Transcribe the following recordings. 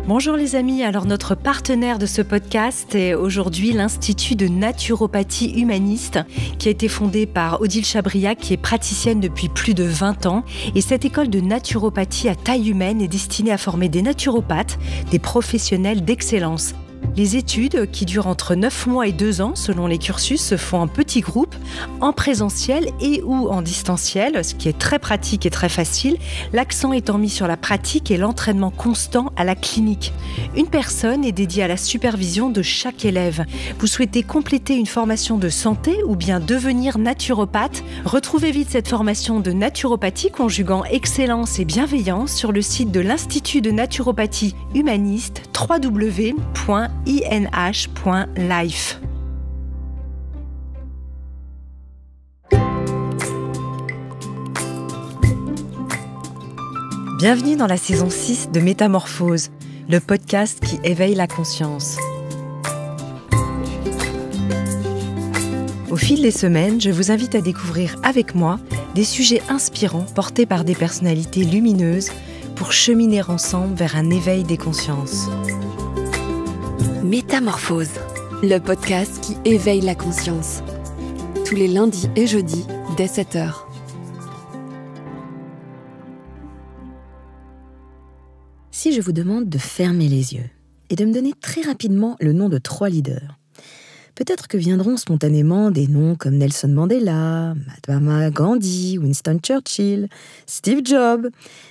Bonjour les amis, alors notre partenaire de ce podcast est aujourd'hui l'Institut de naturopathie humaniste qui a été fondé par Odile Chabriac qui est praticienne depuis plus de 20 ans et cette école de naturopathie à taille humaine est destinée à former des naturopathes, des professionnels d'excellence. Les études, qui durent entre 9 mois et 2 ans selon les cursus, se font en petits groupes, en présentiel et ou en distanciel, ce qui est très pratique et très facile, l'accent étant mis sur la pratique et l'entraînement constant à la clinique. Une personne est dédiée à la supervision de chaque élève. Vous souhaitez compléter une formation de santé ou bien devenir naturopathe? Retrouvez vite cette formation de naturopathie conjuguant excellence et bienveillance sur le site de l'Institut de naturopathie humaniste www.inh.life. Bienvenue dans la saison 6 de Métamorphose, le podcast qui éveille la conscience. Au fil des semaines, je vous invite à découvrir avec moi des sujets inspirants portés par des personnalités lumineuses pour cheminer ensemble vers un éveil des consciences. Métamorphose, le podcast qui éveille la conscience. Tous les lundis et jeudis, dès 7h. Si je vous demande de fermer les yeux et de me donner très rapidement le nom de 3 leaders, peut-être que viendront spontanément des noms comme Nelson Mandela, Mahatma Gandhi, Winston Churchill, Steve Jobs.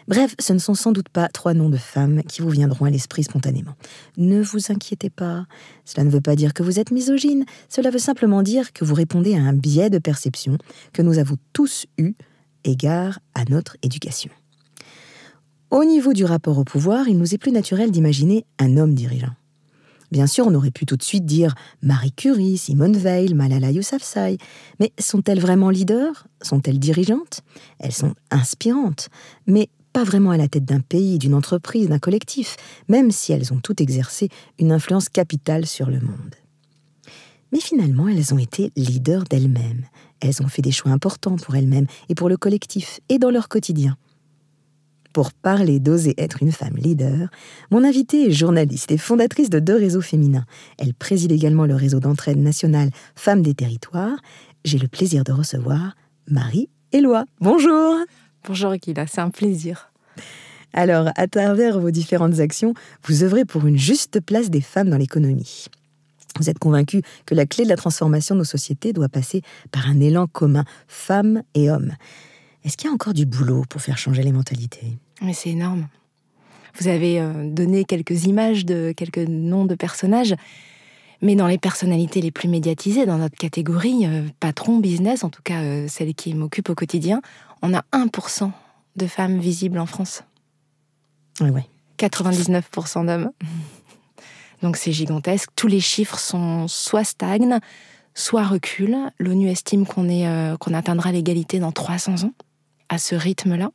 Bref, ce ne sont sans doute pas 3 noms de femmes qui vous viendront à l'esprit spontanément. Ne vous inquiétez pas, cela ne veut pas dire que vous êtes misogyne, cela veut simplement dire que vous répondez à un biais de perception que nous avons tous eu égard à notre éducation. Au niveau du rapport au pouvoir, il nous est plus naturel d'imaginer un homme dirigeant. Bien sûr, on aurait pu tout de suite dire Marie Curie, Simone Veil, Malala Yousafzai. Mais sont-elles vraiment leaders? Sont-elles dirigeantes? Elles sont inspirantes, mais pas vraiment à la tête d'un pays, d'une entreprise, d'un collectif, même si elles ont toutes exercé une influence capitale sur le monde. Mais finalement, elles ont été leaders d'elles-mêmes. Elles ont fait des choix importants pour elles-mêmes et pour le collectif et dans leur quotidien. Pour parler d'oser être une femme leader, mon invitée est journaliste et fondatrice de 2 réseaux féminins. Elle préside également le réseau d'entraide national Femmes des Territoires. J'ai le plaisir de recevoir Marie-Éloi. Bonjour. Bonjour Akila, c'est un plaisir. Alors, à travers vos différentes actions, vous œuvrez pour une juste place des femmes dans l'économie. Vous êtes convaincue que la clé de la transformation de nos sociétés doit passer par un élan commun, femmes et hommes. Est-ce qu'il y a encore du boulot pour faire changer les mentalités? Mais c'est énorme. Vous avez donné quelques images de quelques noms de personnages, mais dans les personnalités les plus médiatisées, dans notre catégorie, patron, business, en tout cas celle qui m'occupe au quotidien, on a 1% de femmes visibles en France. Ouais. 99% d'hommes. Donc c'est gigantesque. Tous les chiffres sont soit stagnent, soit reculent. L'ONU estime qu'on atteindra l'égalité dans 300 ans. À ce rythme-là.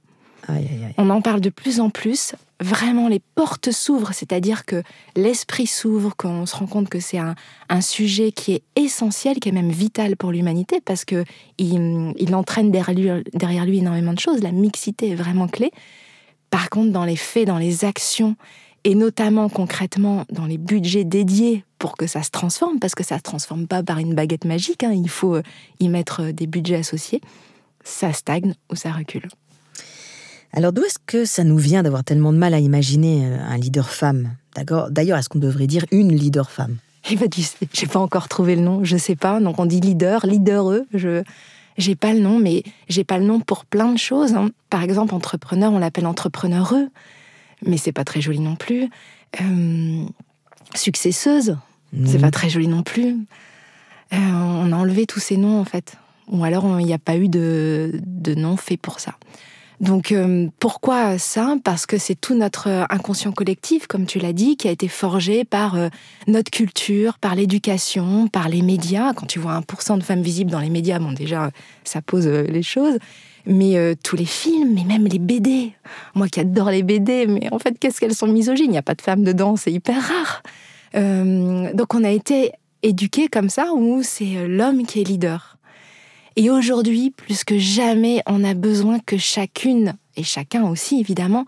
Aïe, aïe, aïe. On en parle de plus en plus. Vraiment, les portes s'ouvrent, c'est-à-dire que l'esprit s'ouvre, qu'on se rend compte que c'est un sujet qui est essentiel, qui est même vital pour l'humanité, parce qu'il entraîne derrière lui énormément de choses. La mixité est vraiment clé. Par contre, dans les faits, dans les actions, et notamment concrètement dans les budgets dédiés pour que ça se transforme, parce que ça ne se transforme pas par une baguette magique, il faut y mettre des budgets associés, ça stagne ou ça recule. Alors d'où est-ce que ça nous vient d'avoir tellement de mal à imaginer un leader femme? D'ailleurs, est-ce qu'on devrait dire une leader femme? Eh ben, tu sais, j'ai pas encore trouvé le nom, je sais pas. Donc on dit leadereux. J'ai pas le nom, mais j'ai pas le nom pour plein de choses. Par exemple, entrepreneur, on l'appelle entrepreneureux, mais c'est pas très joli non plus. Successeuse, c'est pas très joli non plus. On a enlevé tous ces noms en fait. Ou alors, il n'y a pas eu de nom fait pour ça. Donc, pourquoi ça? Parce que c'est tout notre inconscient collectif, comme tu l'as dit, qui a été forgé par notre culture, par l'éducation, par les médias. Quand tu vois 1% de femmes visibles dans les médias, bon, déjà, ça pose les choses. Mais tous les films, mais même les BD. Moi qui adore les BD, mais en fait, qu'est-ce qu'elles sont misogynes? Il n'y a pas de femmes dedans, c'est hyper rare. Donc, on a été éduqués comme ça, où c'est l'homme qui est leader. Et aujourd'hui, plus que jamais, on a besoin que chacune, et chacun aussi évidemment,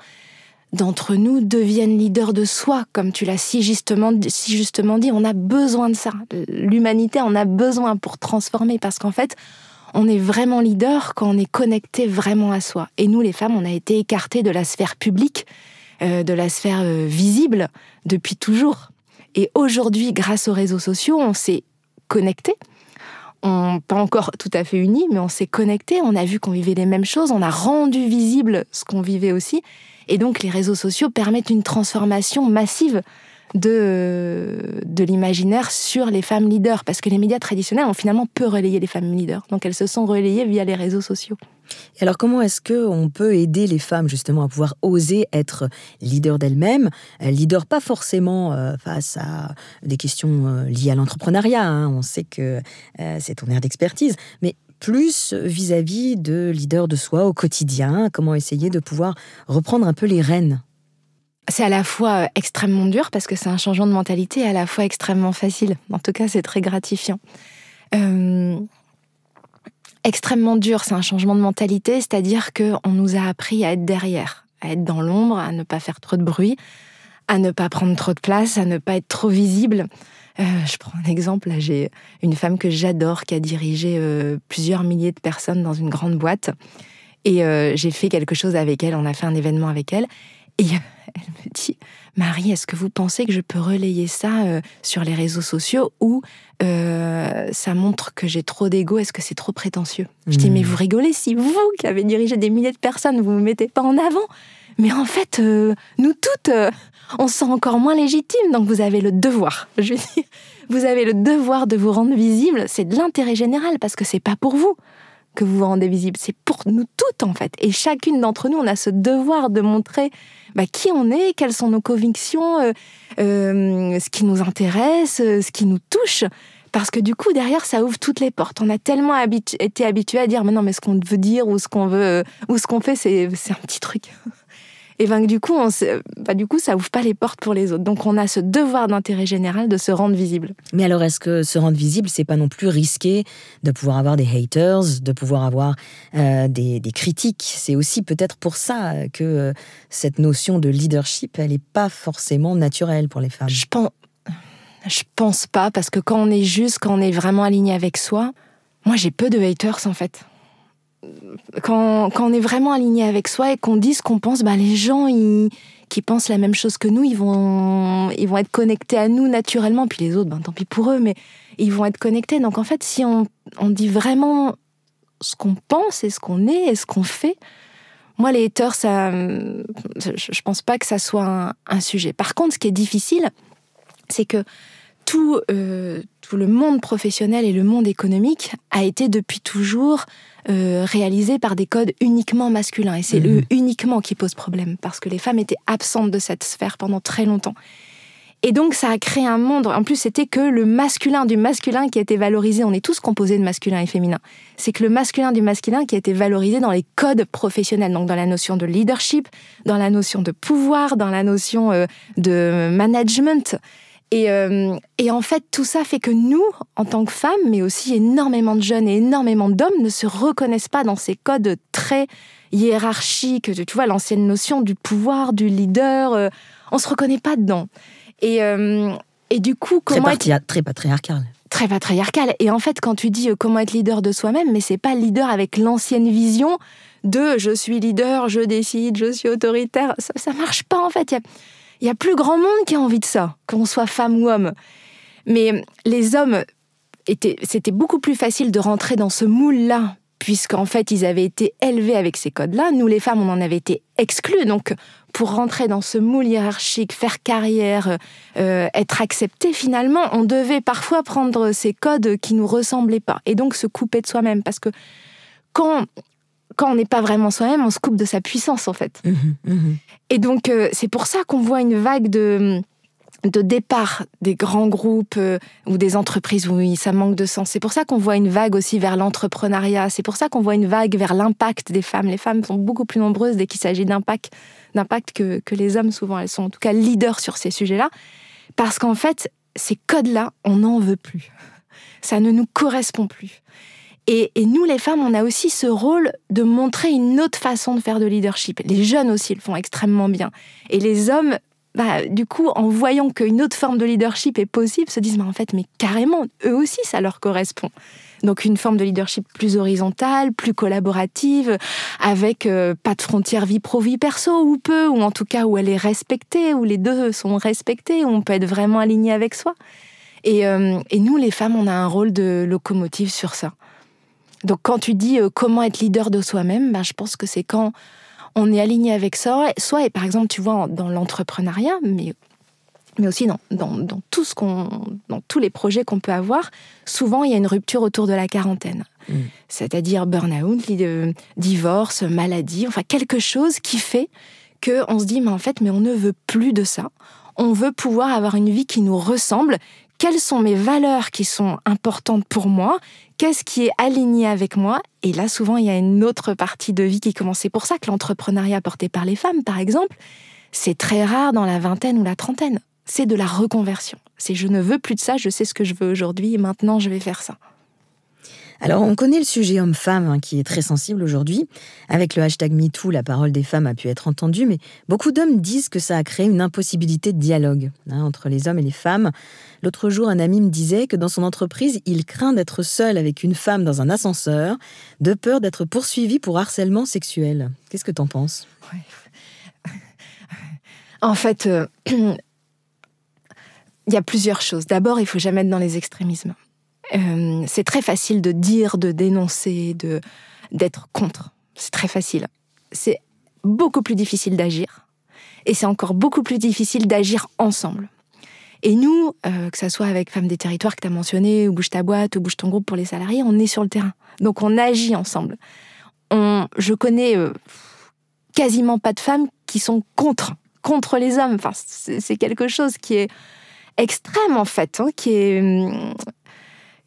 d'entre nous deviennent leaders de soi, comme tu l'as si justement dit. On a besoin de ça. L'humanité en a besoin pour transformer, parce qu'en fait, on est vraiment leader quand on est connecté vraiment à soi. Et nous, les femmes, on a été écartées de la sphère publique, de la sphère visible depuis toujours. Et aujourd'hui, grâce aux réseaux sociaux, on s'est connectés. Pas encore tout à fait unis, mais on s'est connectés. On a vu qu'on vivait les mêmes choses. On a rendu visible ce qu'on vivait aussi. Et donc, les réseaux sociaux permettent une transformation massive de l'imaginaire sur les femmes leaders, parce que les médias traditionnels ont finalement peu relayé les femmes leaders. Donc, elles se sont relayées via les réseaux sociaux. Et alors, comment est-ce qu'on peut aider les femmes justement à pouvoir oser être leaders d'elles-mêmes, leaders pas forcément face à des questions liées à l'entrepreneuriat, hein, on sait que c'est ton ère d'expertise, mais plus vis-à-vis de leaders de soi au quotidien, comment essayer de pouvoir reprendre un peu les rênes? C'est à la fois extrêmement dur, parce que c'est un changement de mentalité, et à la fois extrêmement facile. En tout cas, c'est très gratifiant. Extrêmement dur, c'est un changement de mentalité, c'est-à-dire qu'on nous a appris à être derrière, à être dans l'ombre, à ne pas faire trop de bruit, à ne pas prendre trop de place, à ne pas être trop visible. Je prends un exemple, là, j'ai une femme que j'adore, qui a dirigé plusieurs milliers de personnes dans une grande boîte, et j'ai fait quelque chose avec elle, on a fait un événement avec elle, et elle me dit « Marie, est-ce que vous pensez que je peux relayer ça sur les réseaux sociaux, ou ça montre que j'ai trop d'ego, est-ce que c'est trop prétentieux ?» Je dis « Mais vous rigolez, si vous, qui avez dirigé des milliers de personnes, vous ne me mettez pas en avant. Mais en fait, nous toutes, on se sent encore moins légitime, donc vous avez le devoir. » Je lui dis « Vous avez le devoir de vous rendre visible, c'est de l'intérêt général, parce que c'est pas pour vous que vous vous rendez visible, c'est pour nous toutes en fait. Et chacune d'entre nous, on a ce devoir de montrer qui on est, quelles sont nos convictions, ce qui nous intéresse, ce qui nous touche. Parce que du coup, derrière, ça ouvre toutes les portes. On a tellement été habitués à dire « Mais non, mais ce qu'on veut dire ou ce qu'on veut, ou ce qu'on fait, c'est un petit truc. » Et du coup, ça ouvre pas les portes pour les autres. Donc, on a ce devoir d'intérêt général de se rendre visible. Mais alors, est-ce que se rendre visible, c'est pas non plus risqué de pouvoir avoir des haters, de pouvoir avoir des critiques? C'est aussi peut-être pour ça que cette notion de leadership, elle est pas forcément naturelle pour les femmes. Je pense pas, parce que quand on est juste, quand on est vraiment aligné avec soi, moi, j'ai peu de haters, en fait. Quand on est vraiment aligné avec soi et qu'on dit ce qu'on pense, les gens qui pensent la même chose que nous, ils vont être connectés à nous naturellement. Puis les autres, tant pis pour eux, mais ils vont être connectés. Donc en fait, si on dit vraiment ce qu'on pense et ce qu'on est et ce qu'on fait, moi, les haters, je pense pas que ça soit un sujet. Par contre, ce qui est difficile, c'est que tout le monde professionnel et le monde économique a été depuis toujours réalisé par des codes uniquement masculins. Et c'est le uniquement qui pose problème, parce que les femmes étaient absentes de cette sphère pendant très longtemps. Et donc, ça a créé un monde. En plus, c'était que le masculin du masculin qui a été valorisé. On est tous composés de masculin et féminin. C'est que le masculin du masculin qui a été valorisé dans les codes professionnels. Donc, dans la notion de leadership, dans la notion de pouvoir, dans la notion de management. Et en fait, tout ça fait que nous, en tant que femmes, mais aussi énormément de jeunes et énormément d'hommes, ne se reconnaissent pas dans ces codes très hiérarchiques. Tu vois, l'ancienne notion du pouvoir, du leader, on se reconnaît pas dedans. Et du coup, très patriarcal. Très patriarcal. Et en fait, quand tu dis comment être leader de soi-même, mais c'est pas leader avec l'ancienne vision de je suis leader, je décide, je suis autoritaire. Ça marche pas, en fait. Il y a plus grand monde qui a envie de ça, qu'on soit femme ou homme. Mais les hommes, c'était beaucoup plus facile de rentrer dans ce moule-là, puisqu'en fait, ils avaient été élevés avec ces codes-là. Nous, les femmes, on en avait été exclus. Donc, pour rentrer dans ce moule hiérarchique, faire carrière, être accepté, finalement, on devait parfois prendre ces codes qui nous ressemblaient pas. Et donc, se couper de soi-même. Parce que quand on n'est pas vraiment soi-même, on se coupe de sa puissance, en fait. Et donc, c'est pour ça qu'on voit une vague de départ des grands groupes ou des entreprises où ça manque de sens. C'est pour ça qu'on voit une vague aussi vers l'entrepreneuriat. C'est pour ça qu'on voit une vague vers l'impact des femmes. Les femmes sont beaucoup plus nombreuses dès qu'il s'agit d'impact que les hommes, souvent. Elles sont en tout cas leaders sur ces sujets-là. Parce qu'en fait, ces codes-là, on n'en veut plus. Ça ne nous correspond plus. Et nous, les femmes, on a aussi ce rôle de montrer une autre façon de faire de leadership. Les jeunes aussi le font extrêmement bien. Et les hommes, du coup, en voyant qu'une autre forme de leadership est possible, se disent, mais en fait, mais carrément, eux aussi, ça leur correspond. Donc une forme de leadership plus horizontale, plus collaborative, avec pas de frontières vie pro, vie perso, ou peu, ou en tout cas où elle est respectée, où les deux sont respectés, où on peut être vraiment aligné avec soi. Et nous, les femmes, on a un rôle de locomotive sur ça. Donc quand tu dis comment être leader de soi-même, je pense que c'est quand on est aligné avec soi, et par exemple, tu vois, dans l'entrepreneuriat, mais aussi dans tous les projets qu'on peut avoir, souvent il y a une rupture autour de la quarantaine. C'est-à-dire burn-out, divorce, maladie, enfin quelque chose qui fait qu'on se dit, mais on ne veut plus de ça. On veut pouvoir avoir une vie qui nous ressemble. Quelles sont mes valeurs qui sont importantes pour moi? Qu'est-ce qui est aligné avec moi? Et là, souvent, il y a une autre partie de vie qui commence. C'est pour ça que l'entrepreneuriat porté par les femmes, par exemple, c'est très rare dans la vingtaine ou la trentaine. C'est de la reconversion. C'est je ne veux plus de ça, je sais ce que je veux aujourd'hui et maintenant je vais faire ça. Alors, on connaît le sujet homme-femme qui est très sensible aujourd'hui. Avec le hashtag MeToo, la parole des femmes a pu être entendue, mais beaucoup d'hommes disent que ça a créé une impossibilité de dialogue entre les hommes et les femmes. L'autre jour, un ami me disait que dans son entreprise, il craint d'être seul avec une femme dans un ascenseur, de peur d'être poursuivi pour harcèlement sexuel. Qu'est-ce que t'en penses ? En fait, il y a plusieurs choses. D'abord, il ne faut jamais être dans les extrémismes. C'est très facile de dire, de dénoncer, d'être contre. C'est très facile. C'est beaucoup plus difficile d'agir. Et c'est encore beaucoup plus difficile d'agir ensemble. Et nous, que ça soit avec Femmes des Territoires que tu as mentionné, ou Bouge ta boîte, ou Bouge ton groupe pour les salariés, on est sur le terrain. Donc on agit ensemble. Je connais quasiment pas de femmes qui sont contre les hommes. Enfin, c'est quelque chose qui est extrême, en fait, qui est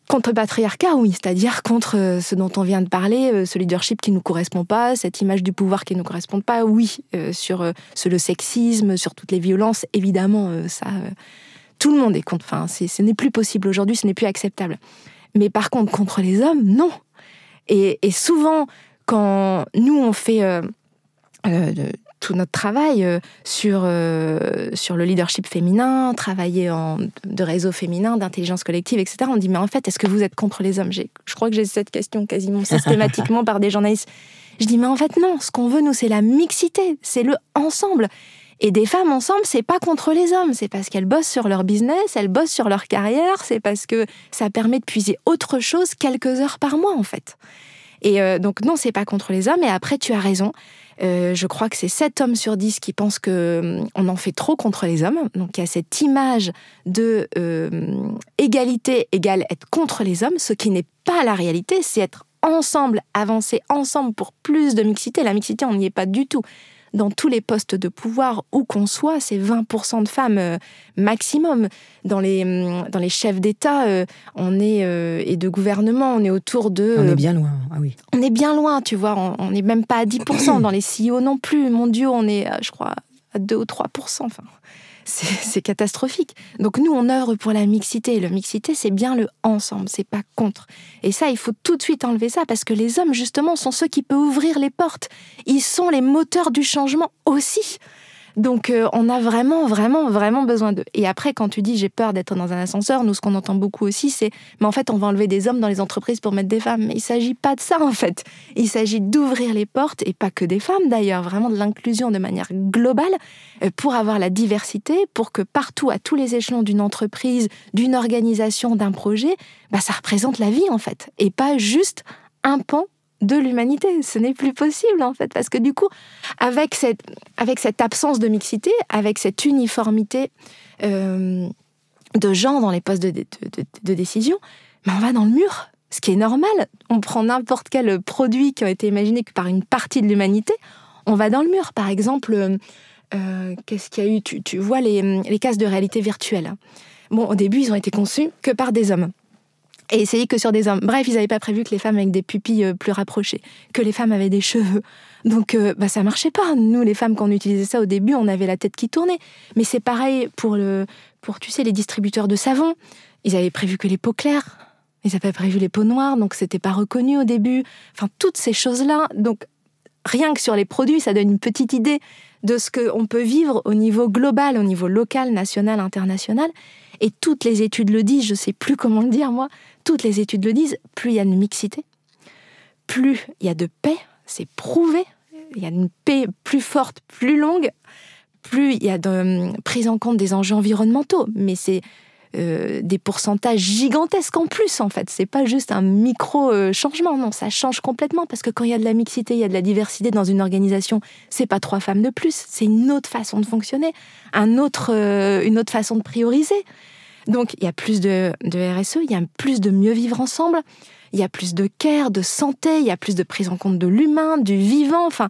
contre le patriarcat, oui, c'est-à-dire contre ce dont on vient de parler, ce leadership qui ne nous correspond pas, cette image du pouvoir qui ne nous correspond pas, oui, sur le sexisme, sur toutes les violences, évidemment, ça, tout le monde est contre. Enfin, ce n'est plus possible aujourd'hui, ce n'est plus acceptable. Mais par contre, contre les hommes, non. Et souvent, quand nous, on fait tout notre travail sur le leadership féminin, travailler de réseau féminin, d'intelligence collective, etc. On dit, mais en fait, est-ce que vous êtes contre les hommes ? Je crois que j'ai cette question quasiment systématiquement par des journalistes. Je dis, mais en fait, non. Ce qu'on veut, nous, c'est la mixité, c'est le ensemble. Et des femmes ensemble, c'est pas contre les hommes. C'est parce qu'elles bossent sur leur business, elles bossent sur leur carrière, c'est parce que ça permet de puiser autre chose quelques heures par mois, en fait. Et donc, non, c'est pas contre les hommes. Et après, tu as raison. Je crois que c'est 7 hommes sur 10 qui pensent qu'on en fait trop contre les hommes. Donc, il y a cette image de égalité égale être contre les hommes, ce qui n'est pas la réalité, c'est être ensemble, avancer ensemble pour plus de mixité. La mixité, on n'y est pas du tout. Dans tous les postes de pouvoir, où qu'on soit, c'est 20% de femmes maximum. Dans les chefs d'État et de gouvernement, on est autour de... On est bien loin, ah oui. On est bien loin, tu vois, on n'est même pas à 10%. Dans les CEO non plus, mondiaux, on est, je crois, à 2 ou 3%. Enfin, c'est catastrophique. Donc nous, on œuvre pour la mixité. Et la mixité, c'est bien le ensemble, c'est pas contre. Et ça, il faut tout de suite enlever ça, parce que les hommes, justement, sont ceux qui peuvent ouvrir les portes. Ils sont les moteurs du changement aussi. Donc on a vraiment, vraiment, vraiment besoin d'eux. Et après, quand tu dis « j'ai peur d'être dans un ascenseur », nous, ce qu'on entend beaucoup aussi, c'est « mais en fait, on va enlever des hommes dans les entreprises pour mettre des femmes ». Mais il ne s'agit pas de ça, en fait. Il s'agit d'ouvrir les portes, et pas que des femmes d'ailleurs, vraiment de l'inclusion de manière globale, pour avoir la diversité, pour que partout, à tous les échelons d'une entreprise, d'une organisation, d'un projet, ça représente la vie, en fait. Et pas juste un pan de l'humanité. Ce n'est plus possible, en fait, parce que du coup, avec cette absence de mixité, avec cette uniformité de genre dans les postes de décision, on va dans le mur, ce qui est normal. On prend n'importe quel produit qui a été imaginé que par une partie de l'humanité, on va dans le mur. Par exemple, qu'est-ce qu'il y a eu ? Tu vois les casques de réalité virtuelle. Bon, au début, ils ont été conçus que par des hommes. Et essayé que sur des hommes. Bref, ils n'avaient pas prévu que les femmes avec des pupilles plus rapprochées, que les femmes avaient des cheveux. Donc, ça marchait pas. Nous, les femmes, quand on utilisait ça au début, on avait la tête qui tournait. Mais c'est pareil pour tu sais, les distributeurs de savon. Ils avaient prévu que les peaux claires. Ils n'avaient pas prévu les peaux noires, donc c'était pas reconnu au début. Enfin, toutes ces choses-là. Donc, rien que sur les produits, ça donne une petite idée de ce qu'on peut vivre au niveau global, au niveau local, national, international. Et toutes les études le disent, je sais plus comment le dire moi, toutes les études le disent, plus il y a de mixité, plus il y a de paix, c'est prouvé, il y a une paix plus forte, plus longue, plus il y a de prise en compte des enjeux environnementaux, mais c'est des pourcentages gigantesques en plus, en fait. C'est pas juste un micro-changement, non, ça change complètement, parce que quand il y a de la mixité, il y a de la diversité dans une organisation, c'est pas 3 femmes de plus, c'est une autre façon de fonctionner, une autre façon de prioriser. Donc, il y a plus de RSE, il y a plus de mieux vivre ensemble, il y a plus de care, de santé, il y a plus de prise en compte de l'humain, du vivant, enfin...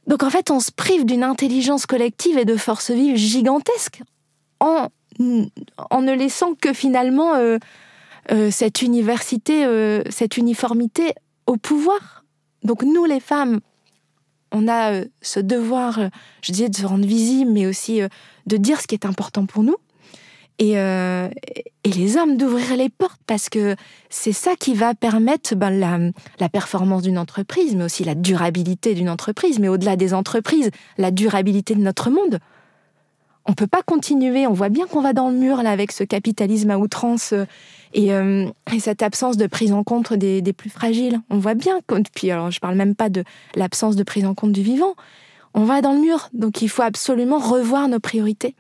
Donc, en fait, on se prive d'une intelligence collective et de force vive gigantesque en ne laissant que finalement cette uniformité au pouvoir. Donc nous, les femmes, on a ce devoir, je disais, de se rendre visible, mais aussi de dire ce qui est important pour nous. Et les hommes d'ouvrir les portes, parce que c'est ça qui va permettre la performance d'une entreprise, mais aussi la durabilité d'une entreprise, mais au-delà des entreprises, la durabilité de notre monde. On peut pas continuer, on voit bien qu'on va dans le mur là avec ce capitalisme à outrance et cette absence de prise en compte des plus fragiles. On voit bien, puis alors je parle même pas de l'absence de prise en compte du vivant, on va dans le mur, donc il faut absolument revoir nos priorités.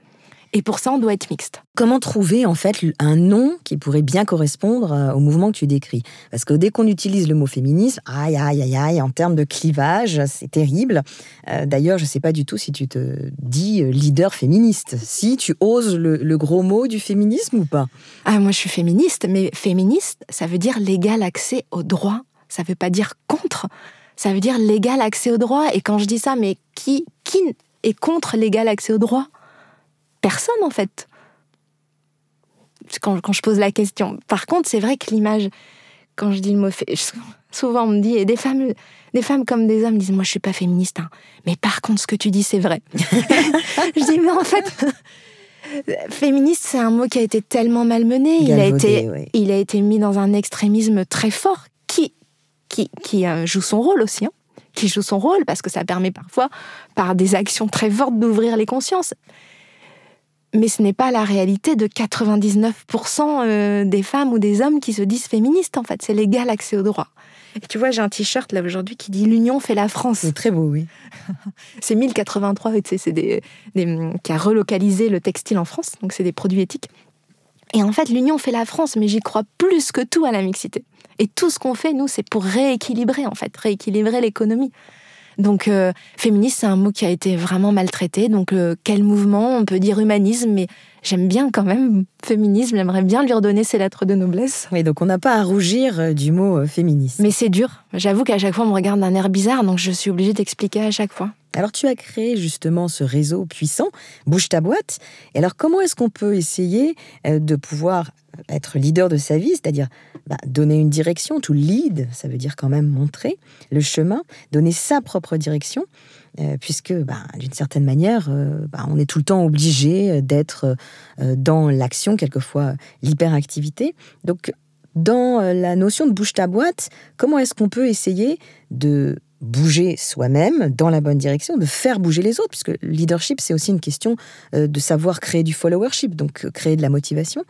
Et pour ça, on doit être mixte. Comment trouver, en fait, un nom qui pourrait bien correspondre au mouvement que tu décris ? Parce que dès qu'on utilise le mot féminisme, aïe, en termes de clivage, c'est terrible. D'ailleurs, je ne sais pas du tout si tu te dis leader féministe. Si tu oses le gros mot du féminisme ou pas ? Ah, moi, je suis féministe, mais féministe, ça veut dire l'égal accès aux droits. Ça ne veut pas dire contre, ça veut dire l'égal accès aux droits. Et quand je dis ça, mais qui est contre l'égal accès aux droits ? Personne, en fait, quand je pose la question. Par contre, c'est vrai que l'image, quand je dis le mot souvent on me dit, et des femmes comme des hommes disent, moi je suis pas féministe, hein. Mais par contre, ce que tu dis, c'est vrai. Je dis, mais en fait, féministe, c'est un mot qui a été tellement malmené, il a été mis dans un extrémisme très fort, qui joue son rôle aussi, hein. Qui joue son rôle, parce que ça permet parfois, par des actions très fortes, d'ouvrir les consciences. Mais ce n'est pas la réalité de 99% des femmes ou des hommes qui se disent féministes, en fait. C'est l'égal accès aux droits. Et tu vois, j'ai un t-shirt là aujourd'hui qui dit « L'union fait la France ». C'est très beau, oui. C'est 1083, c'est qui a relocalisé le textile en France, donc c'est des produits éthiques. Et en fait, l'union fait la France, mais j'y crois plus que tout à la mixité. Et tout ce qu'on fait, nous, c'est pour rééquilibrer, en fait, rééquilibrer l'économie. Donc, féministe, c'est un mot qui a été vraiment maltraité. Donc, quel mouvement ? On peut dire humanisme, mais j'aime bien quand même féminisme. J'aimerais bien lui redonner ses lettres de noblesse. Oui, donc on n'a pas à rougir du mot féministe. Mais c'est dur. J'avoue qu'à chaque fois, on me regarde d'un air bizarre, donc je suis obligée d'expliquer à chaque fois. Alors, tu as créé justement ce réseau puissant, Bouge ta boîte. Et alors, comment est-ce qu'on peut essayer de pouvoir être leader de sa vie, c'est-à-dire donner une direction, to lead, ça veut dire quand même montrer le chemin, donner sa propre direction, puisque d'une certaine manière, on est tout le temps obligé d'être dans l'action, quelquefois l'hyperactivité. Donc, dans la notion de bouge ta boîte, comment est-ce qu'on peut essayer de bouger soi-même dans la bonne direction, de faire bouger les autres, puisque le leadership, c'est aussi une question de savoir créer du followership, donc créer de la motivation.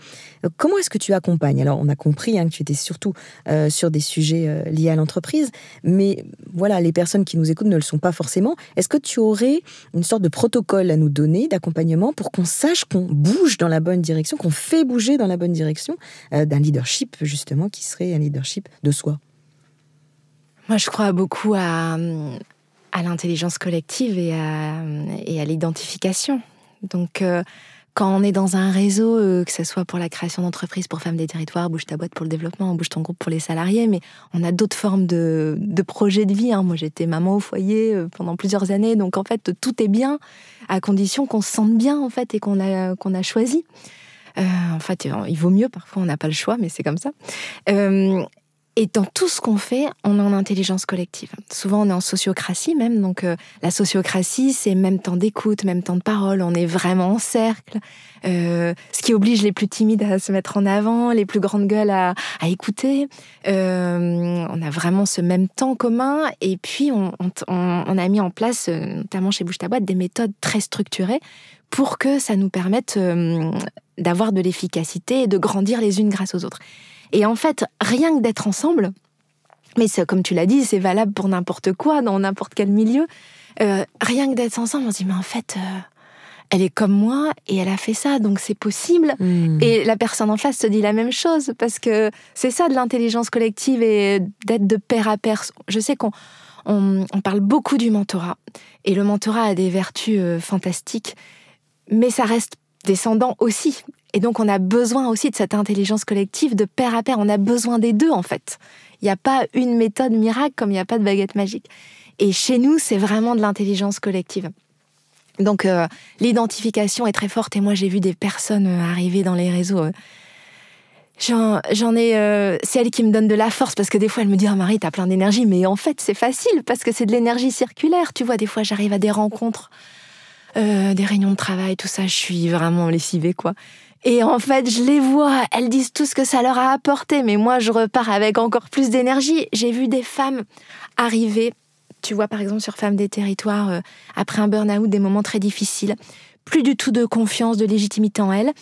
Comment est-ce que tu accompagnes ? Alors, on a compris que tu étais surtout sur des sujets liés à l'entreprise, mais voilà, les personnes qui nous écoutent ne le sont pas forcément. Est-ce que tu aurais une sorte de protocole à nous donner, d'accompagnement, pour qu'on sache qu'on bouge dans la bonne direction, qu'on fait bouger dans la bonne direction d'un leadership, justement, qui serait un leadership de soi ? Moi, je crois beaucoup à l'intelligence collective et à l'identification. Donc, quand on est dans un réseau, que ce soit pour la création d'entreprises pour femmes des territoires, Bouge ta boîte pour le développement, Bouge ton groupe pour les salariés, mais on a d'autres formes de projets de vie. Moi, j'étais maman au foyer pendant plusieurs années, donc en fait, tout est bien à condition qu'on se sente bien, en fait, et qu'on a choisi. En fait, il vaut mieux, parfois on n'a pas le choix, mais c'est comme ça. Et dans tout ce qu'on fait, on est en intelligence collective. Souvent, on est en sociocratie même. Donc, la sociocratie, c'est même temps d'écoute, même temps de parole. On est vraiment en cercle. Ce qui oblige les plus timides à se mettre en avant, les plus grandes gueules à écouter. On a vraiment ce même temps commun. Et puis, on a mis en place, notamment chez Bouge ta boîte, des méthodes très structurées pour que ça nous permette d'avoir de l'efficacité et de grandir les unes grâce aux autres. Et en fait, rien que d'être ensemble, mais comme tu l'as dit, c'est valable pour n'importe quoi, dans n'importe quel milieu, rien que d'être ensemble, on se dit, mais en fait, elle est comme moi et elle a fait ça, donc c'est possible. Et la personne en face se dit la même chose, parce que c'est ça de l'intelligence collective et d'être de pair à pair. Je sais qu'on parle beaucoup du mentorat, et le mentorat a des vertus fantastiques, mais ça reste descendant aussi. Et donc, on a besoin aussi de cette intelligence collective de pair à pair. On a besoin des deux, en fait. Il n'y a pas une méthode miracle comme il n'y a pas de baguette magique. Et chez nous, c'est vraiment de l'intelligence collective. Donc, l'identification est très forte. Et moi, j'ai vu des personnes arriver dans les réseaux. J'en ai... c'est elle qui me donne de la force, parce que des fois, elle me dit « Ah, Marie, t'as plein d'énergie. » Mais en fait, c'est facile, parce que c'est de l'énergie circulaire. Tu vois, des fois, j'arrive à des rencontres, des réunions de travail, tout ça. Je suis vraiment lessivée, quoi. Et en fait, je les vois, elles disent tout ce que ça leur a apporté, mais moi, je repars avec encore plus d'énergie. J'ai vu des femmes arriver, tu vois, par exemple, sur Femmes des Territoires, après un burn-out, des moments très difficiles, plus du tout de confiance, de légitimité en elles.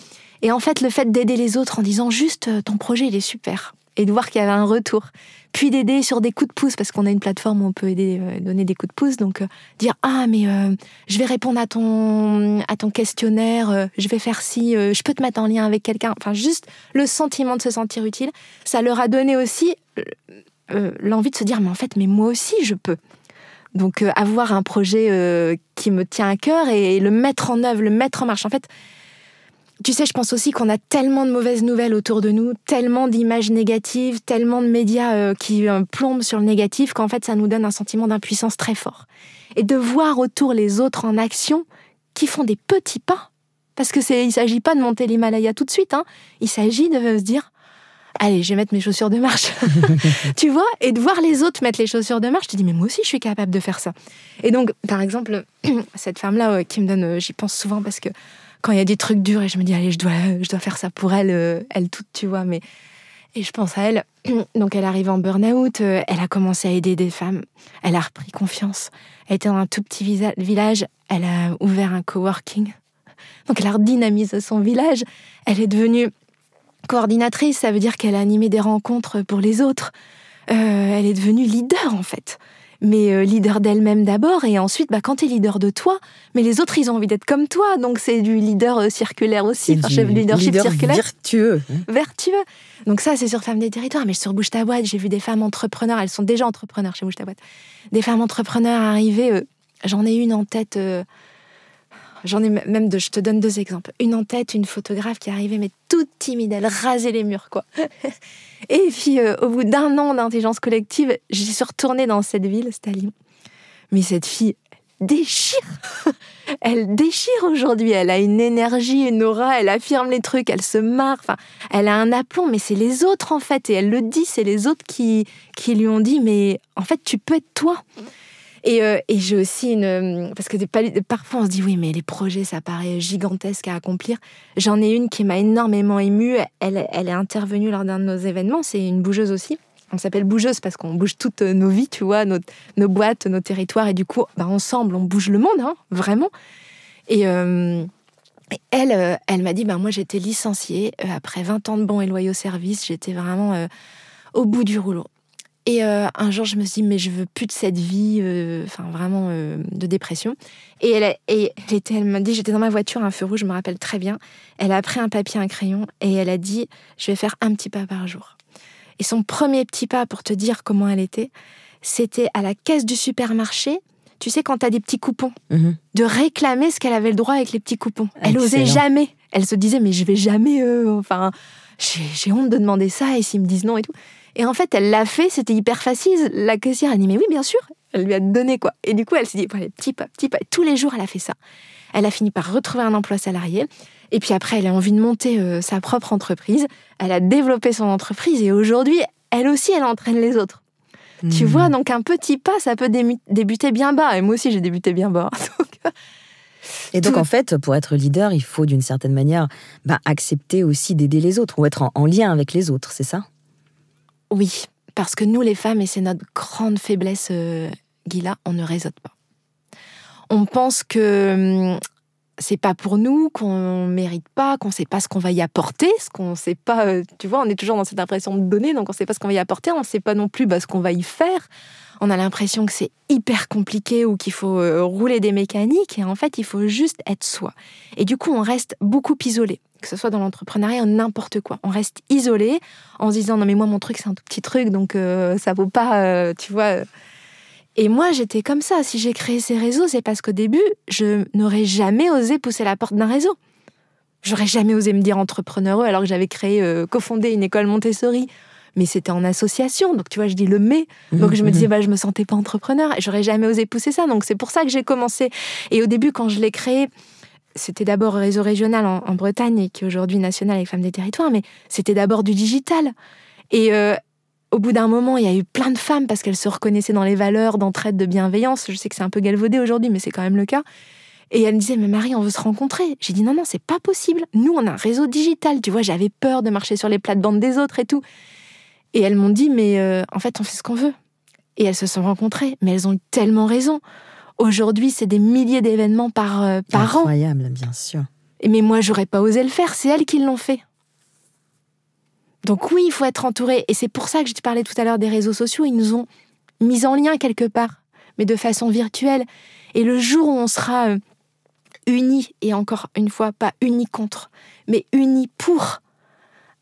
Et en fait, le fait d'aider les autres en disant juste « ton projet, il est super », et de voir qu'il y avait un retour. Puis d'aider sur des coups de pouce, parce qu'on a une plateforme où on peut aider, donner des coups de pouce. Donc dire « Ah, mais je vais répondre à ton questionnaire, je vais faire ci, je peux te mettre en lien avec quelqu'un. » Enfin, juste le sentiment de se sentir utile. Ça leur a donné aussi l'envie de se dire « Mais en fait, mais moi aussi, je peux. » Donc avoir un projet qui me tient à cœur et le mettre en œuvre, le mettre en marche. En fait, tu sais, je pense aussi qu'on a tellement de mauvaises nouvelles autour de nous, tellement d'images négatives, tellement de médias qui plombent sur le négatif, qu'en fait, ça nous donne un sentiment d'impuissance très fort. Et de voir autour les autres en action, qui font des petits pas, parce que il s'agit pas de monter l'Himalaya tout de suite, hein. Il s'agit de se dire, allez, je vais mettre mes chaussures de marche. Tu vois, et de voir les autres mettre les chaussures de marche, je te dis, mais moi aussi, je suis capable de faire ça. Et donc, par exemple, cette femme-là qui me donne, j'y pense souvent parce que quand il y a des trucs durs et je me dis, allez, je dois faire ça pour elle, elle toute, tu vois, mais... Et je pense à elle, donc elle arrive en burn-out, elle a commencé à aider des femmes, elle a repris confiance, elle était dans un tout petit village, elle a ouvert un coworking, donc elle a redynamisé son village, elle est devenue coordinatrice, ça veut dire qu'elle a animé des rencontres pour les autres, elle est devenue leader en fait. Mais leader d'elle-même d'abord, et ensuite, quand t'es leader de toi, mais les autres, ils ont envie d'être comme toi, donc c'est du leader circulaire aussi, leadership circulaire. Vertueux. Vertueux. Donc ça, c'est sur Femmes des Territoires, mais sur Bouge ta boîte, j'ai vu des femmes entrepreneurs, elles sont déjà entrepreneurs chez Bouge ta boîte, des femmes entrepreneurs arriver, j'en ai une en tête, j'en ai même deux, je te donne 2 exemples. Une en tête, une photographe qui est arrivée, mais toute timide, elle rasait les murs, quoi. Et puis, au bout d'1 an d'intelligence collective, j'y suis retournée dans cette ville, c'était à Lyon. Mais cette fille déchire. Elle déchire aujourd'hui. Elle a une énergie, une aura, elle affirme les trucs, elle se marre. Enfin, elle a un aplomb, mais c'est les autres, en fait. Et elle le dit, c'est les autres qui lui ont dit, mais en fait, tu peux être toi. Et j'ai aussi parce que parfois on se dit oui, mais les projets, ça paraît gigantesque à accomplir. J'en ai une qui m'a énormément émue. Elle est intervenue lors d'un de nos événements. C'est une bougeuse aussi. On s'appelle bougeuse parce qu'on bouge toutes nos vies, tu vois, nos boîtes, nos territoires. Et du coup, ensemble, on bouge le monde, hein, vraiment. Et elle m'a dit, moi j'étais licenciée après 20 ans de bons et loyaux services. J'étais vraiment au bout du rouleau. Et un jour, je me suis dit, mais je veux plus de cette vie, vraiment de dépression. Et elle m'a dit, j'étais dans ma voiture, un feu rouge, je me rappelle très bien. Elle a pris un papier, un crayon, et elle a dit, je vais faire un petit pas par jour. Et son premier petit pas, pour te dire comment elle était, c'était à la caisse du supermarché. Tu sais, quand t'as des petits coupons, de réclamer ce qu'elle avait le droit avec les petits coupons. Elle osait jamais. Elle se disait, mais je vais jamais, j'ai honte de demander ça, et s'ils me disent non et tout. Et en fait, elle l'a fait, c'était hyper facile. La caissière a dit, mais oui, bien sûr. Elle lui a donné, quoi. Et du coup, elle s'est dit, petit pas. Tous les jours, elle a fait ça. Elle a fini par retrouver un emploi salarié. Et puis après, elle a envie de monter sa propre entreprise. Elle a développé son entreprise. Et aujourd'hui, elle aussi, elle entraîne les autres. Tu vois, donc un petit pas, ça peut débuter bien bas. Et moi aussi, j'ai débuté bien bas. Et donc, en fait, pour être leader, il faut d'une certaine manière accepter aussi d'aider les autres ou être en lien avec les autres, c'est ça ? Oui, parce que nous, les femmes, et c'est notre grande faiblesse, Gila, on ne réseaute pas. On pense que c'est pas pour nous, qu'on mérite pas, qu'on sait pas ce qu'on va y apporter, ce qu'on sait pas, tu vois, on est toujours dans cette impression de donner, donc on sait pas ce qu'on va y apporter, on sait pas non plus ce qu'on va y faire. On a l'impression que c'est hyper compliqué ou qu'il faut rouler des mécaniques, et en fait, il faut juste être soi. Et du coup, on reste beaucoup isolé, que ce soit dans l'entrepreneuriat ou n'importe quoi. On reste isolé en se disant, non mais moi, mon truc, c'est un tout petit truc, donc ça vaut pas, tu vois... Et moi, j'étais comme ça. Si j'ai créé ces réseaux, c'est parce qu'au début, je n'aurais jamais osé pousser la porte d'un réseau. J'aurais jamais osé me dire entrepreneur alors que j'avais cofondé une école Montessori. Mais c'était en association. Donc, tu vois, je dis le mais. Donc, je me disais, je me sentais pas entrepreneur. Et j'aurais jamais osé pousser ça. Donc, c'est pour ça que j'ai commencé. Et au début, quand je l'ai créé, c'était d'abord réseau régional en Bretagne et qui est aujourd'hui national avec Femmes des Territoires. Mais c'était d'abord du digital. Et... au bout d'un moment, il y a eu plein de femmes parce qu'elles se reconnaissaient dans les valeurs d'entraide, de bienveillance. Je sais que c'est un peu galvaudé aujourd'hui, mais c'est quand même le cas. Et elles me disaient, mais Marie, on veut se rencontrer. J'ai dit, non, c'est pas possible. Nous, on a un réseau digital. Tu vois, j'avais peur de marcher sur les plates-bandes des autres et tout. Et elles m'ont dit, mais en fait, on fait ce qu'on veut. Et elles se sont rencontrées. Mais elles ont eu tellement raison. Aujourd'hui, c'est des milliers d'événements par an. Incroyable, bien sûr. Mais moi, j'aurais pas osé le faire. C'est elles qui l'ont fait. Donc oui, il faut être entouré. Et c'est pour ça que je te parlais tout à l'heure des réseaux sociaux. Ils nous ont mis en lien quelque part, mais de façon virtuelle. Et le jour où on sera unis, et encore une fois, pas unis contre, mais unis pour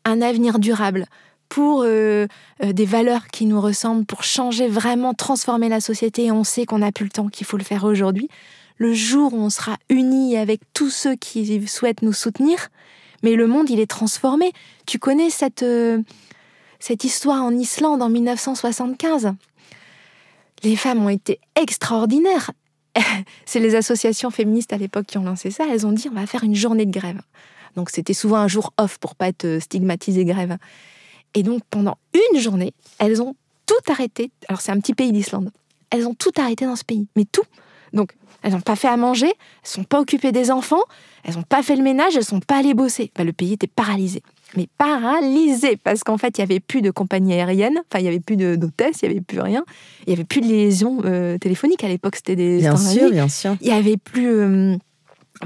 un avenir durable, pour des valeurs qui nous ressemblent, pour changer vraiment, transformer la société, et on sait qu'on n'a plus le temps, qu'il faut le faire aujourd'hui. Le jour où on sera unis avec tous ceux qui souhaitent nous soutenir, mais le monde, il est transformé. Tu connais cette histoire en Islande en 1975 ? Les femmes ont été extraordinaires. C'est les associations féministes à l'époque qui ont lancé ça. Elles ont dit, on va faire une journée de grève. Donc c'était souvent un jour off pour pas être stigmatisée grève. Et donc pendant une journée, elles ont tout arrêté. Alors c'est un petit pays d'Islande. Elles ont tout arrêté dans ce pays, mais tout. Donc elles n'ont pas fait à manger, elles ne sont pas occupées des enfants, elles n'ont pas fait le ménage, elles ne sont pas allées bosser. Le pays était paralysé. Mais paralysé, parce qu'en fait, il n'y avait plus de compagnie aérienne, il n'y avait plus d'hôtesse, il n'y avait plus rien. Il n'y avait plus de liaison téléphonique. À l'époque, c'était des... Bien sûr. Il n'y avait plus...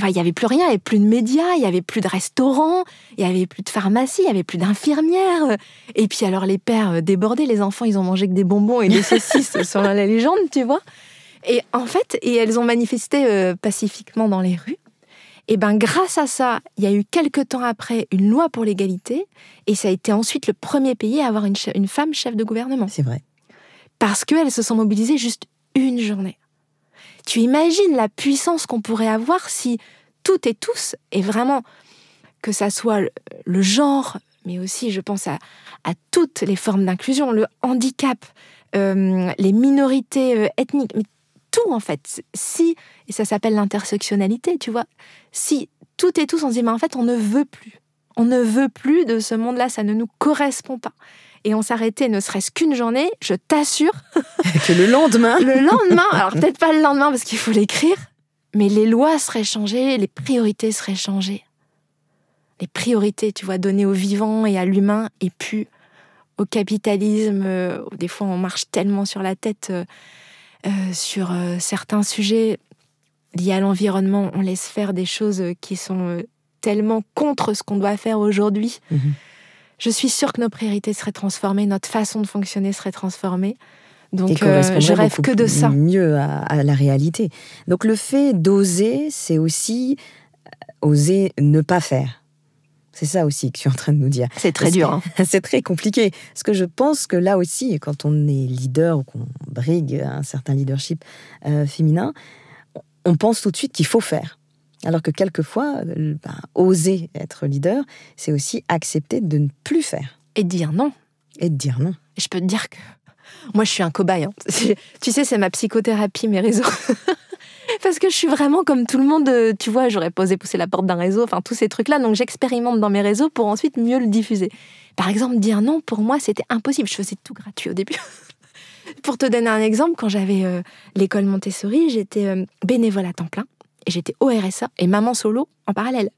il n'y avait plus rien, il n'y avait plus de médias, il n'y avait plus de restaurants, il n'y avait plus de pharmacie, il n'y avait plus d'infirmières. Et puis alors, les pères débordés, les enfants, ils ont mangé que des bonbons et des saucisses sur la légende, tu vois. Et en fait, elles ont manifesté pacifiquement dans les rues. Et grâce à ça, il y a eu quelques temps après une loi pour l'égalité, et ça a été ensuite le premier pays à avoir une femme chef de gouvernement. C'est vrai. Parce qu'elles se sont mobilisées juste une journée. Tu imagines la puissance qu'on pourrait avoir si toutes et tous, et vraiment, que ça soit le genre, mais aussi, je pense, à toutes les formes d'inclusion, le handicap, les minorités ethniques, mais tout, en fait. Si, et ça s'appelle l'intersectionnalité, tu vois, si toutes et tous, on se dit, mais en fait, on ne veut plus. On ne veut plus de ce monde-là, ça ne nous correspond pas. Et on s'arrêtait ne serait-ce qu'une journée, je t'assure... que le lendemain... alors peut-être pas le lendemain parce qu'il faut l'écrire, mais les lois seraient changées, les priorités seraient changées. Les priorités, tu vois, données au vivant et à l'humain, et puis au capitalisme. Des fois, on marche tellement sur la tête... sur certains sujets liés à l'environnement, on laisse faire des choses qui sont tellement contre ce qu'on doit faire aujourd'hui. Je suis sûre que nos priorités seraient transformées, notre façon de fonctionner serait transformée. Donc, je rêve que de ça. Mieux à la réalité. Donc, le fait d'oser, c'est aussi oser ne pas faire. C'est ça aussi que tu es en train de nous dire. C'est très dur. Hein. C'est très compliqué. Parce que je pense que là aussi, quand on est leader ou qu'on brigue un certain leadership féminin, on pense tout de suite qu'il faut faire. Alors que quelquefois, oser être leader, c'est aussi accepter de ne plus faire. Et de dire non. Et de dire non. Je peux te dire que moi, je suis un cobaye. Hein. Tu sais, c'est ma psychothérapie, mes réseaux. parce que je suis vraiment comme tout le monde, tu vois, j'aurais pas osé pousser la porte d'un réseau, enfin tous ces trucs-là, donc j'expérimente dans mes réseaux pour ensuite mieux le diffuser. Par exemple, dire non, pour moi, c'était impossible. Je faisais tout gratuit au début. Pour te donner un exemple, quand j'avais l'école Montessori, j'étais bénévole à temps plein et j'étais au RSA et maman solo en parallèle.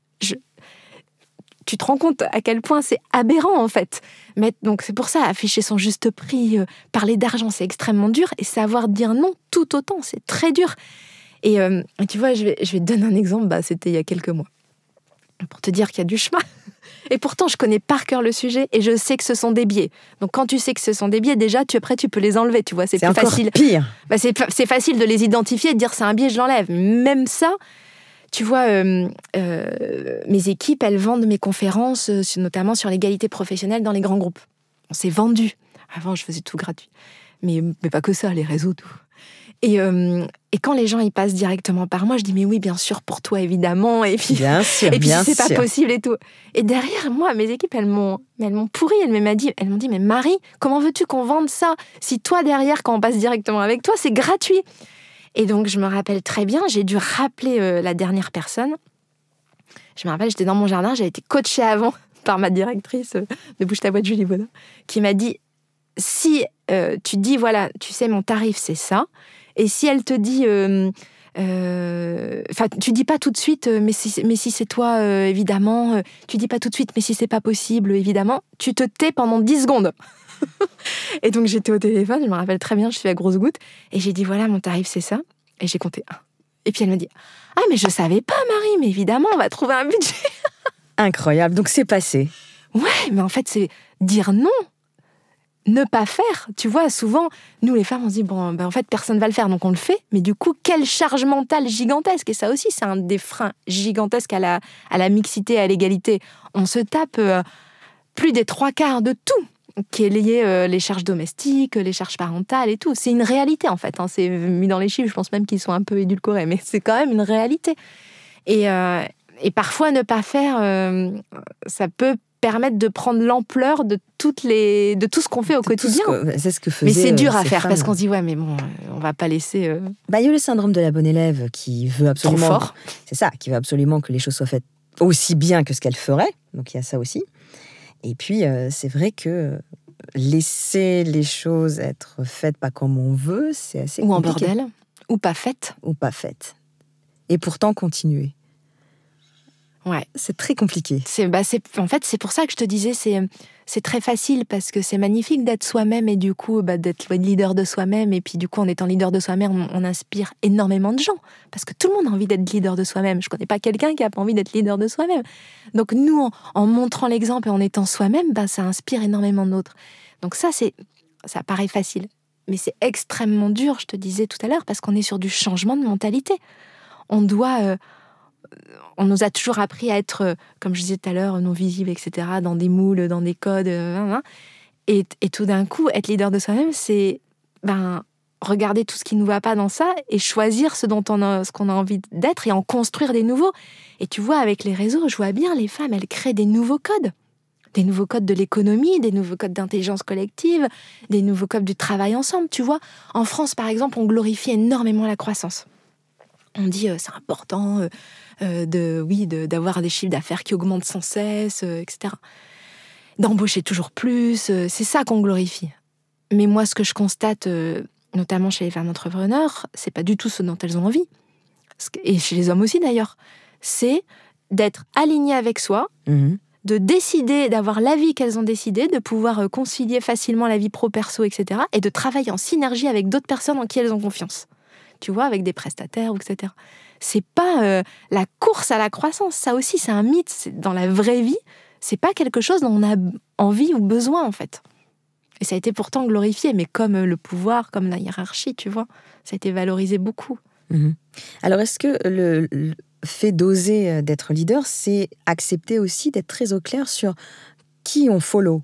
Tu te rends compte à quel point c'est aberrant, en fait. Mais, donc, c'est pour ça, afficher son juste prix, parler d'argent, c'est extrêmement dur. Et savoir dire non tout autant, c'est très dur. Et tu vois, je vais te donner un exemple. C'était il y a quelques mois. Pour te dire qu'il y a du chemin. Et pourtant, je connais par cœur le sujet et je sais que ce sont des biais. Donc, quand tu sais que ce sont des biais, déjà, tu peux les enlever, tu vois. C'est plus encore facile. Pire. C'est facile de les identifier et de dire c'est un biais, je l'enlève. Même ça... Tu vois, mes équipes, elles vendent mes conférences, notamment sur l'égalité professionnelle dans les grands groupes. On s'est vendu. Avant, je faisais tout gratuit. Mais pas que ça, les réseaux, tout. Et quand les gens, ils passent directement par moi, je dis, mais oui, bien sûr, pour toi, évidemment. Et puis, bien sûr, et puis bien c'est sûr. pas possible et tout. Et derrière, moi, mes équipes, elles m'ont pourri. Elles m'ont dit, mais Marie, comment veux-tu qu'on vende ça si toi, derrière, quand on passe directement avec toi, c'est gratuit? Et donc, je me rappelle très bien, j'ai dû rappeler la dernière personne. Je me rappelle, j'étais dans mon jardin, j'avais été coachée avant par ma directrice de Bouge ta boîte, Julie Baudin, qui m'a dit, si tu dis, voilà, tu sais, mon tarif, c'est ça, et si elle te dit... tu dis pas tout de suite, mais si c'est toi, évidemment, tu dis pas tout de suite, mais si c'est pas possible, évidemment, tu te tais pendant 10 secondes. Et donc j'étais au téléphone, je me rappelle très bien, je suis à grosse goutte, et j'ai dit voilà, mon tarif c'est ça, et j'ai compté 1. Et puis elle me dit ah mais je savais pas Marie, mais évidemment on va trouver un budget. Incroyable, donc c'est passé. Ouais, mais en fait c'est dire non, ne pas faire. Tu vois, souvent nous les femmes on se dit en fait personne va le faire, donc on le fait, mais du coup quelle charge mentale gigantesque, et ça aussi c'est un des freins gigantesques à la mixité, à l'égalité. On se tape plus des 3/4 de tout qui est lié les charges domestiques, les charges parentales et tout. C'est une réalité, en fait. C'est mis dans les chiffres, je pense même qu'ils sont un peu édulcorés, mais c'est quand même une réalité. Et parfois, ne pas faire, ça peut permettre de prendre l'ampleur de tout ce qu'on fait au quotidien. C'est ce que faisaient. Mais c'est dur à faire, femmes. parce qu'on se dit, ouais, mais bon, on va pas laisser... Il y a le syndrome de la bonne élève qui veut absolument... Trop fort. C'est ça, qui veut absolument que les choses soient faites aussi bien que ce qu'elle ferait. Donc il y a ça aussi. Et puis, c'est vrai que laisser les choses être faites pas comme on veut, c'est assez compliqué. Ou en bordel, ou pas faites. Ou pas faites. Et pourtant, continuer. Ouais. C'est très compliqué. En fait, c'est pour ça que je te disais, c'est très facile, parce que c'est magnifique d'être soi-même et du coup, d'être leader de soi-même. Et puis du coup, en étant leader de soi-même, on inspire énormément de gens. Parce que tout le monde a envie d'être leader de soi-même. Je connais pas quelqu'un qui a pas envie d'être leader de soi-même. Donc nous, en montrant l'exemple et en étant soi-même, ça inspire énormément d'autres. Donc ça paraît facile. Mais c'est extrêmement dur, je te disais tout à l'heure, parce qu'on est sur du changement de mentalité. On nous a toujours appris à être, comme je disais tout à l'heure, non-visible, etc., dans des moules, dans des codes. Et tout d'un coup, être leader de soi-même, c'est regarder tout ce qui ne nous va pas dans ça et choisir ce qu'on a envie d'être et en construire des nouveaux. Et tu vois, avec les réseaux, je vois bien les femmes, elles créent des nouveaux codes. Des nouveaux codes de l'économie, des nouveaux codes d'intelligence collective, des nouveaux codes du travail ensemble, tu vois. En France, par exemple, on glorifie énormément la croissance. On dit c'est important d'avoir des chiffres d'affaires qui augmentent sans cesse, etc. D'embaucher toujours plus, c'est ça qu'on glorifie. Mais moi, ce que je constate, notamment chez les femmes entrepreneurs, c'est pas du tout ce dont elles ont envie. Et chez les hommes aussi d'ailleurs. C'est d'être aligné avec soi, de décider, d'avoir la vie qu'elles ont décidé, de pouvoir concilier facilement la vie pro-perso, etc. Et de travailler en synergie avec d'autres personnes en qui elles ont confiance. Tu vois, avec des prestataires, etc. C'est pas la course à la croissance. Ça aussi, c'est un mythe. Dans la vraie vie, c'est pas quelque chose dont on a envie ou besoin, en fait. Et ça a été pourtant glorifié, mais comme le pouvoir, comme la hiérarchie, tu vois. Ça a été valorisé beaucoup. Alors, est-ce que le fait d'oser d'être leader, c'est accepter aussi d'être très au clair sur qui on follow ?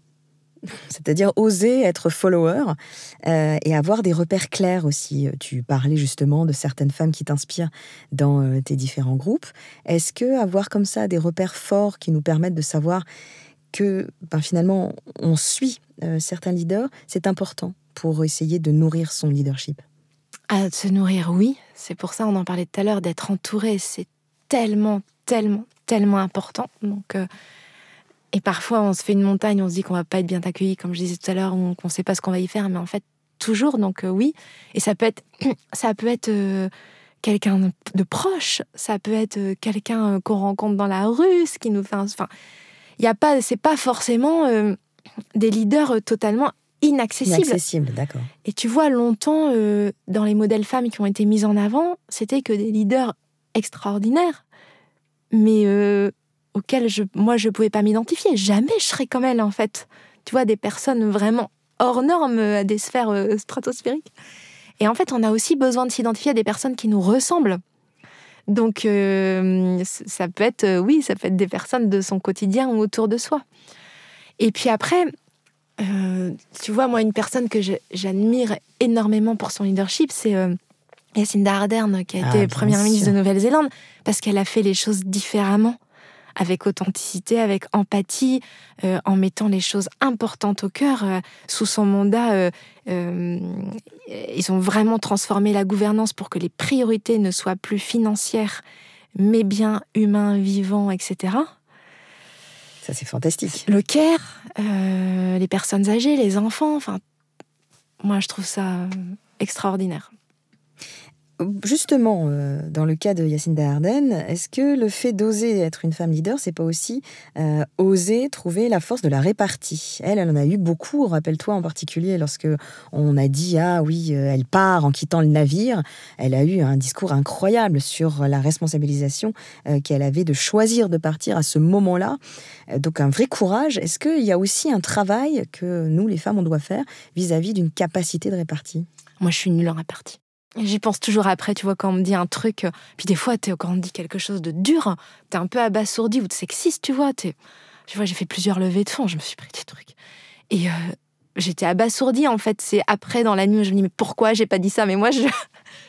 C'est-à-dire oser être follower et avoir des repères clairs aussi. Tu parlais justement de certaines femmes qui t'inspirent dans tes différents groupes. Est-ce que avoir comme ça des repères forts qui nous permettent de savoir que finalement on suit certains leaders, c'est important pour essayer de nourrir son leadership? À se nourrir, oui. C'est pour ça, on en parlait tout à l'heure, d'être entouré, c'est tellement, tellement, tellement important. Donc, et parfois, on se fait une montagne, on se dit qu'on va pas être bien accueilli, comme je disais tout à l'heure, ou qu'on sait pas ce qu'on va y faire, mais en fait, toujours. Donc, oui. Et ça peut être quelqu'un de proche, ça peut être quelqu'un qu'on rencontre dans la rue, ce qui nous fait... Enfin, c'est pas forcément des leaders totalement inaccessibles. Inaccessible, d'accord. Et tu vois, longtemps, dans les modèles femmes qui ont été mises en avant, c'était que des leaders extraordinaires, mais auxquels moi, je pouvais pas m'identifier. Jamais je serais comme elles, en fait. Tu vois, des personnes vraiment hors normes, à des sphères stratosphériques. Et en fait, on a aussi besoin de s'identifier à des personnes qui nous ressemblent. Donc, ça peut être des personnes de son quotidien ou autour de soi. Et puis après, tu vois, moi, une personne que j'admire énormément pour son leadership, c'est Jacinda Ardern, qui a été première ministre de Nouvelle-Zélande, parce qu'elle a fait les choses différemment, avec authenticité, avec empathie, en mettant les choses importantes au cœur. Sous son mandat, ils ont vraiment transformé la gouvernance pour que les priorités ne soient plus financières, mais bien humains, vivants, etc. Ça, c'est fantastique. Le care, les personnes âgées, les enfants, enfin, moi, je trouve ça extraordinaire. Justement, dans le cas de Jacinda Ardern, est-ce que le fait d'oser être une femme leader, c'est pas aussi oser trouver la force de la répartie ? Elle en a eu beaucoup, rappelle-toi en particulier lorsque on a dit « Ah oui, elle part en quittant le navire », elle a eu un discours incroyable sur la responsabilisation qu'elle avait de choisir de partir à ce moment-là. Donc un vrai courage. Est-ce qu'il y a aussi un travail que nous, les femmes, on doit faire vis-à-vis d'une capacité de répartie ? Moi, je suis nulle en répartie. J'y pense toujours après, tu vois, quand on me dit un truc, puis des fois, quand on me dit quelque chose de dur, t'es un peu abasourdi ou de sexiste, tu vois. Tu vois, j'ai fait plusieurs levées de fond, je me suis pris des trucs. Et j'étais abasourdie, en fait. C'est après, dans la nuit, où je me dis, mais pourquoi j'ai pas dit ça ? Mais moi, je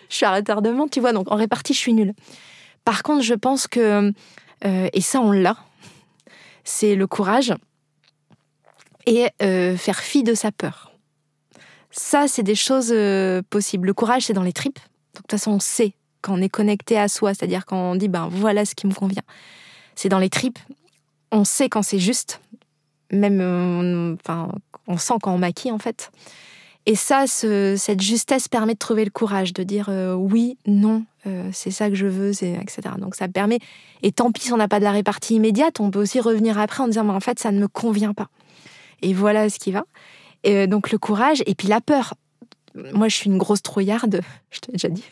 suis à retardement, tu vois. Donc, en répartie, je suis nulle. Par contre, je pense que, et ça, on l'a, c'est le courage et faire fi de sa peur. Ça, c'est des choses possibles. Le courage, c'est dans les tripes. Donc, de toute façon, on sait quand on est connecté à soi, c'est-à-dire quand on dit voilà ce qui me convient. C'est dans les tripes. On sait quand c'est juste. Même, on sent quand on maquille, en fait. Et ça, cette justesse permet de trouver le courage, de dire oui, non, c'est ça que je veux, etc. Donc, ça permet. Et tant pis si on n'a pas de la répartie immédiate, on peut aussi revenir après en disant en fait, ça ne me convient pas. Et voilà ce qui va. Et donc le courage, et puis la peur. Moi, je suis une grosse trouillarde, je t'ai déjà dit.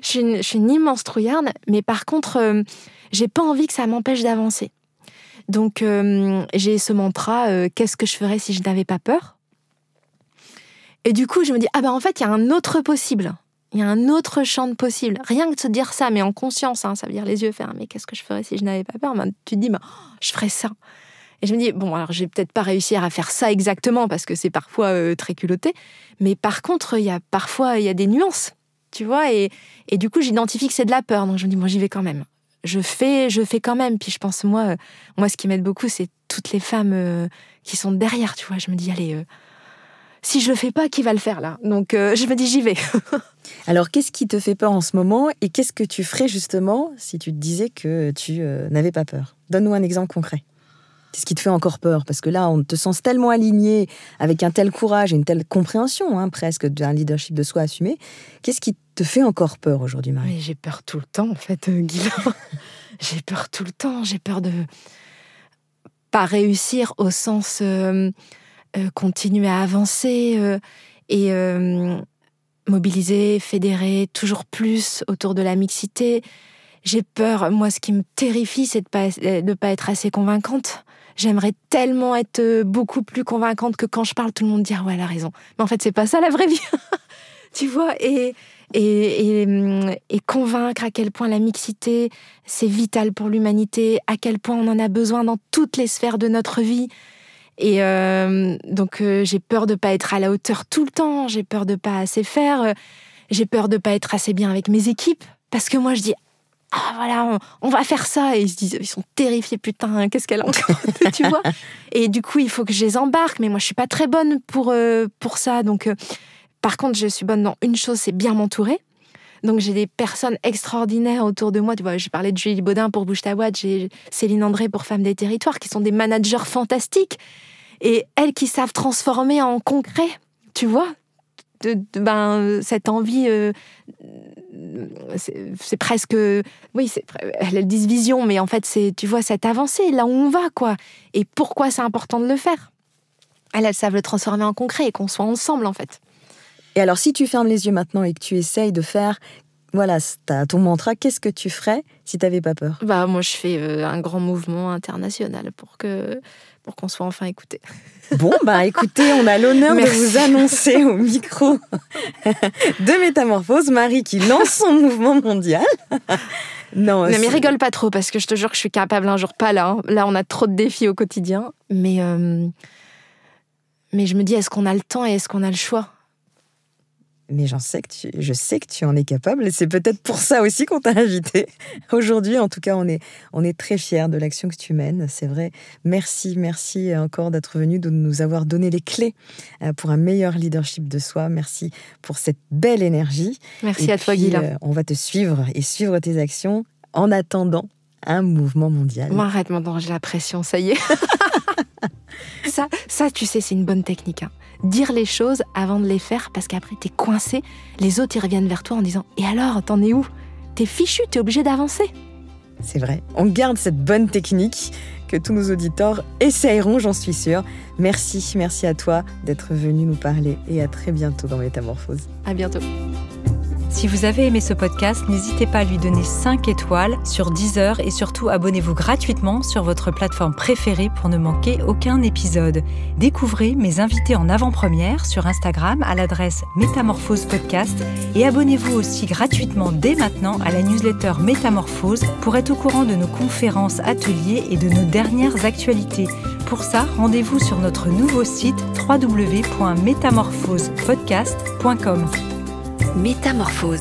je suis une immense trouillarde, mais par contre, j'ai pas envie que ça m'empêche d'avancer. Donc, j'ai ce mantra, qu'est-ce que je ferais si je n'avais pas peur ? Et du coup, je me dis, en fait, il y a un autre possible. Il y a un autre champ de possible. Rien que de se dire ça, mais en conscience, ça veut dire les yeux fermés, qu'est-ce que je ferais si je n'avais pas peur ? Tu te dis, je ferais ça. Et je me dis, alors je vais peut-être pas réussir à faire ça exactement parce que c'est parfois très culotté, mais par contre, il y a des nuances, tu vois, et du coup, j'identifie que c'est de la peur, donc je me dis, j'y vais quand même. Je fais quand même, puis je pense, moi, ce qui m'aide beaucoup, c'est toutes les femmes qui sont derrière, tu vois, je me dis, allez, si je le fais pas, qui va le faire, là ? Donc, je me dis, j'y vais. Alors, qu'est-ce qui te fait peur en ce moment, et qu'est-ce que tu ferais, justement, si tu te disais que tu n'avais pas peur ? Donne-nous un exemple concret. Qu'est-ce qui te fait encore peur ? Parce que là, on te sent tellement aligné avec un tel courage et une telle compréhension, presque, d'un leadership de soi assumé. Qu'est-ce qui te fait encore peur aujourd'hui, Marie ? Mais j'ai peur tout le temps, en fait, Guylain. J'ai peur tout le temps. J'ai peur de pas réussir au sens continuer à avancer et mobiliser, fédérer toujours plus autour de la mixité. J'ai peur, moi, ce qui me terrifie, c'est de pas être assez convaincante. J'aimerais tellement être beaucoup plus convaincante que quand je parle, tout le monde dit « Ah ouais, elle a raison ». Mais en fait, c'est pas ça la vraie vie. Tu vois, et convaincre à quel point la mixité, c'est vital pour l'humanité, à quel point on en a besoin dans toutes les sphères de notre vie. Et donc, j'ai peur de pas être à la hauteur tout le temps, j'ai peur de pas assez faire, j'ai peur de pas être assez bien avec mes équipes, parce que moi, je dis « Ah voilà, on va faire ça », et ils sont terrifiés, putain, qu'est-ce qu'elle a encore, tu vois. Et du coup, il faut que je les embarque, mais moi, je suis pas très bonne pour ça, donc Par contre, je suis bonne dans une chose, c'est bien m'entourer. Donc, j'ai des personnes extraordinaires autour de moi. Tu vois, j'ai parlé de Julie Baudin pour Bouge ta boîte, j'ai Céline André pour Femmes des Territoires, qui sont des managers fantastiques. Et elles qui savent transformer en concret, tu vois, cette envie, c'est presque... Oui, elles disent vision, mais en fait, c'est, tu vois, cette avancée, là où on va, quoi. Et pourquoi c'est important de le faire ? Elles savent le transformer en concret et qu'on soit ensemble, en fait. Et alors, si tu fermes les yeux maintenant et que tu essayes de faire, voilà, t'as ton mantra, qu'est-ce que tu ferais si t'avais pas peur ? Moi, je fais un grand mouvement international pour qu'on soit enfin écouté. Bon, écoutez, on a l'honneur de vous annoncer au micro de Métamorphose, Marie qui lance son mouvement mondial. Non, mais rigole pas trop, parce que je te jure que je suis capable un jour, pas là. Hein. Là, on a trop de défis au quotidien. Mais je me dis, est-ce qu'on a le temps et est-ce qu'on a le choix ? Mais je sais que tu en es capable et c'est peut-être pour ça aussi qu'on t'a invité. Aujourd'hui, en tout cas, on est très fiers de l'action que tu mènes. C'est vrai. Merci encore d'être venu, de nous avoir donné les clés pour un meilleur leadership de soi. Merci pour cette belle énergie. Merci à toi, Guilla. On va te suivre et suivre tes actions en attendant un mouvement mondial. Arrête maintenant, j'ai la pression, ça y est. Ça, tu sais, c'est une bonne technique. Hein. Dire les choses avant de les faire, parce qu'après, t'es coincé. Les autres, ils reviennent vers toi en disant « Et alors, t'en es où ? T'es fichu, t'es obligé d'avancer. » C'est vrai. On garde cette bonne technique que tous nos auditeurs essayeront, j'en suis sûre. Merci à toi d'être venu nous parler et à très bientôt dans Métamorphose. À bientôt. Si vous avez aimé ce podcast, n'hésitez pas à lui donner 5 étoiles sur Deezer et surtout abonnez-vous gratuitement sur votre plateforme préférée pour ne manquer aucun épisode. Découvrez mes invités en avant-première sur Instagram à l'adresse Métamorphose Podcast et abonnez-vous aussi gratuitement dès maintenant à la newsletter Métamorphose pour être au courant de nos conférences, ateliers et de nos dernières actualités. Pour ça, rendez-vous sur notre nouveau site www.métamorphosepodcast.com. Métamorphose,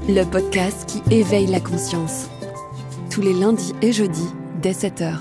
le podcast qui éveille la conscience. Tous les lundis et jeudis, dès 7h.